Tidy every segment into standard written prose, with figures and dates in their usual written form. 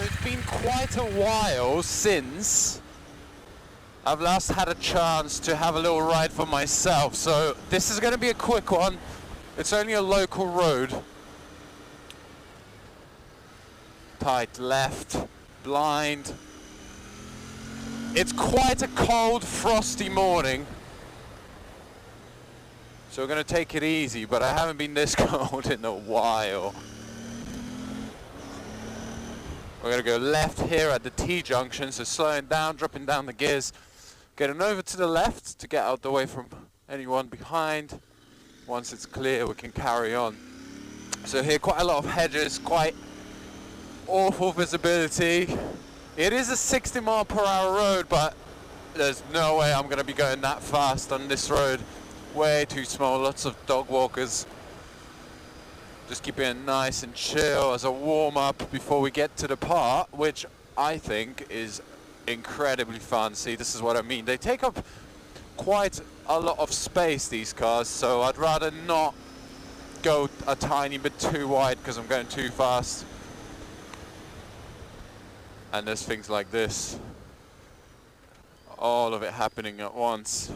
it's been quite a while since I've last had a chance to have a little ride for myself, so this is going to be a quick one. It's only a local road. Tight left, blind. It's quite a cold, frosty morning, so we're going to take it easy, but I haven't been this cold in a while. We're going to go left here at the T-junction, so slowing down, dropping down the gears, getting over to the left to get out the way from anyone behind. Once it's clear, we can carry on. So here, quite a lot of hedges, quite awful visibility. It is a 60-mile-per-hour road, but there's no way I'm going to be going that fast on this road. Way too small, lots of dog walkers. Just keeping it nice and chill as a warm-up before we get to the part, which I think is incredibly fun. See, this is what I mean. They take up quite a lot of space, these cars, so I'd rather not go a tiny bit too wide because I'm going too fast. And there's things like this. All of it happening at once.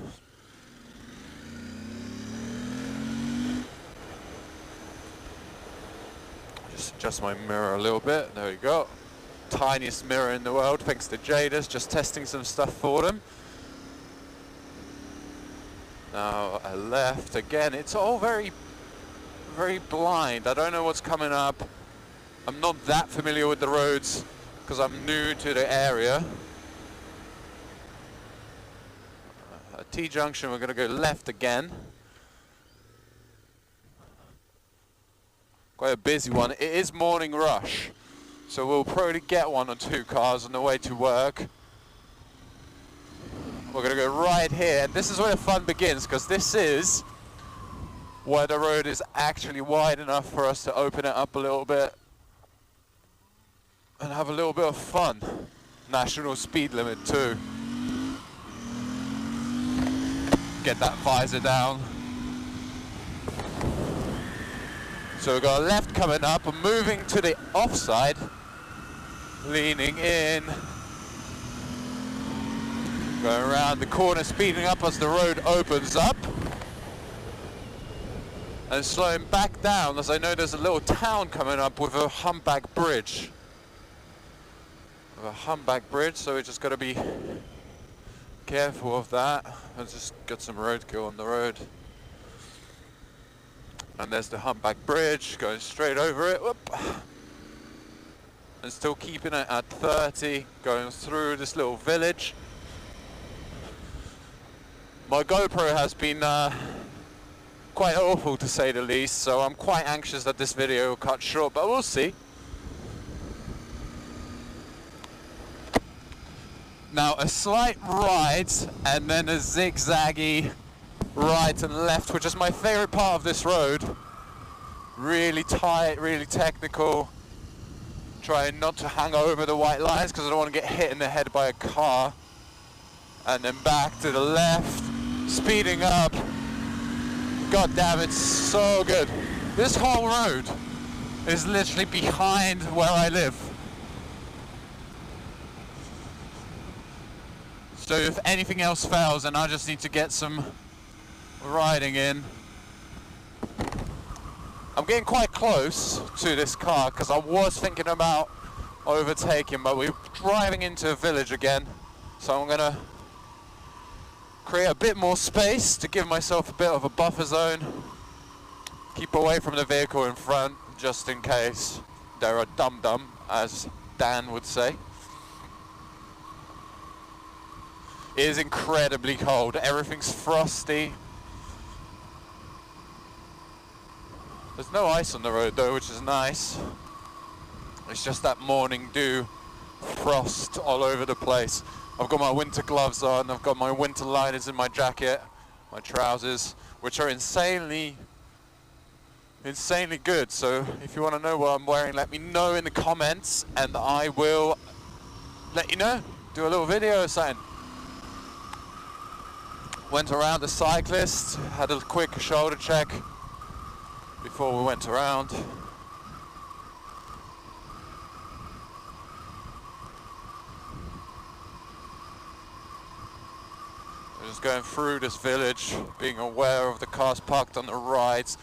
Just adjust my mirror a little bit. There we go. Tiniest mirror in the world, thanks to Jadis. Just testing some stuff for them. Now a left again. It's all very blind. I don't know what's coming up. I'm not that familiar with the roads because I'm new to the area. A T-junction, we're going to go left again. Quite a busy one. It is morning rush, so we'll probably get one or two cars on the way to work. We're going to go right here. This is where the fun begins, because this is where the road is actually wide enough for us to open it up a little bit and have a little bit of fun. National speed limit too. Get that visor down. So we've got a left coming up, and moving to the offside, leaning in, going around the corner, speeding up as the road opens up, and slowing back down as I know there's a little town coming up with a humpback bridge. So we just got to be careful of that. I've just got some roadkill on the road. And there's the humpback bridge, going straight over it. Whoop. And still keeping it at 30, going through this little village. My GoPro has been quite awful, to say the least, so I'm quite anxious that this video will cut short, but we'll see. Now a slight right and then a zigzaggy right and left, which is my favorite part of this road. Really tight, really technical. Trying not to hang over the white lines because I don't want to get hit in the head by a car. And then back to the left, speeding up. God damn, it's so good. This whole road is literally behind where I live. So if anything else fails, then I just need to get some riding in. I'm getting quite close to this car because I was thinking about overtaking, but we're driving into a village again. So I'm gonna create a bit more space to give myself a bit of a buffer zone. Keep away from the vehicle in front just in case they're a dum-dum, as Dan would say. It is incredibly cold. Everything's frosty. There's no ice on the road though, which is nice. It's just that morning dew, frost all over the place. I've got my winter gloves on, I've got my winter liners in my jacket, my trousers, which are insanely good. So if you want to know what I'm wearing, let me know in the comments and I will let you know. Do a little video or something. Went around the cyclist, had a quick shoulder check before we went around. going through this village, being aware of the cars parked on the right,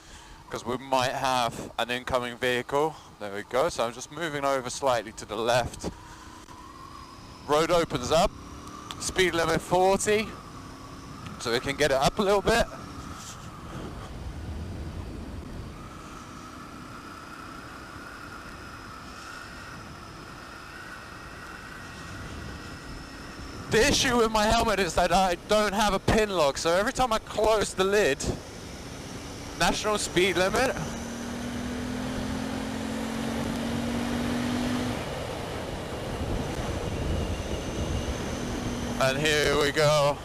because we might have an incoming vehicle. There we go, so I'm just moving over slightly to the left. Road opens up, speed limit 40, so we can get it up a little bit. The issue with my helmet is that I don't have a pin lock, so every time I close the lid, national speed limit, and here we go,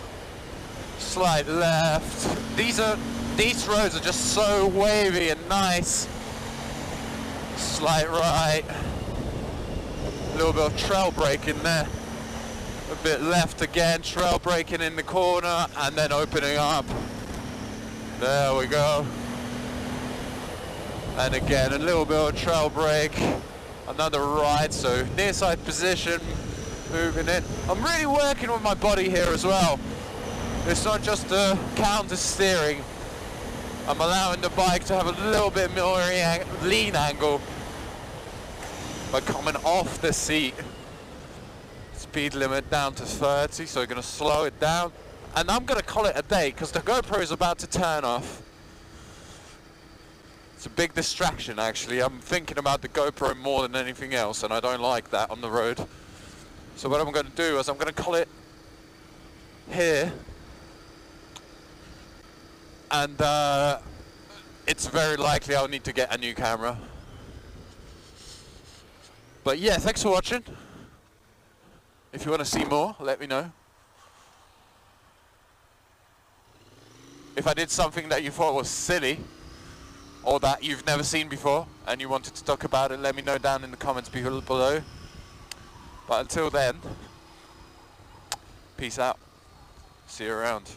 slight left. These roads are just so wavy and nice. Slight right, a little bit of trail braking there. A bit left again, trail braking in the corner, and then opening up. There we go. And again, a little bit of trail brake. Another right, so near side position, moving in. I'm really working with my body here as well. It's not just a counter steering. I'm allowing the bike to have a little bit more lean angle by coming off the seat. Speed limit down to 30, so we're going to slow it down, and I'm going to call it a day because the GoPro is about to turn off. It's a big distraction actually. I'm thinking about the GoPro more than anything else, and I don't like that on the road. So what I'm going to do is I'm going to call it here, and it's very likely I'll need to get a new camera. But yeah, thanks for watching. If you want to see more, let me know. If I did something that you thought was silly, or that you've never seen before, and you wanted to talk about it, let me know down in the comments below. But until then, peace out. See you around.